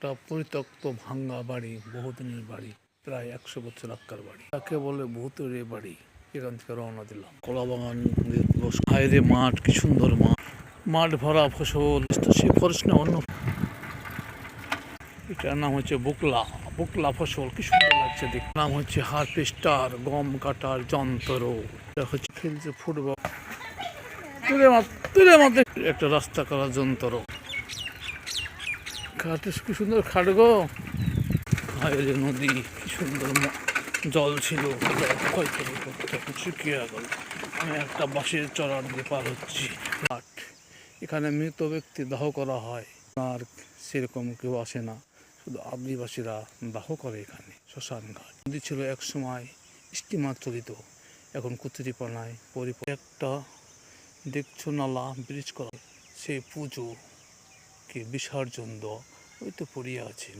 একটা পরিত্যক্ত ভাঙ্গা বাড়ি, বহুদিনের বাড়ি, প্রায় 100 বছর আগকার বাড়ি। তাকে বলে ভূতের বাড়ি। এখান থেকে রওনা দিলাম। কলা বাগান, হায়রে মাঠ, কি সুন্দর মাঠ, মাঠ ভরা ফসল। সে ফরেস্ট না অন্য, এটার নাম হচ্ছে বুকলা। বুকলা ফসল কি সুন্দর লাগছে দেখতে। নাম হচ্ছে হারভেস্টার, গম কাটার যন্ত্র। এটা হচ্ছে খেলছে ফুটবল, তুলে মাত্র একটা রাস্তা করার যন্ত্র। খাট কি সুন্দর খাট গো। হায়রে নদী, কি সুন্দর জল ছিল, শুকিয়ে গেল। আমি একটা বাঁশের চড়ার দিয়ে পার হচ্ছি। এখানে মৃত ব্যক্তি দাহ করা হয়, আর সেরকম কেউ আসে না, শুধু আদিবাসীরা দাহ করে এখানে। শ্মশান ঘাট। নদী ছিল এক সময় স্টিমার চলিত, এখন কুচুরিপানায় একটা দেখছো নালা ব্রিজ করা, সেই পুজো কে বিসর্জন ওই তো পড়িয়া আছে।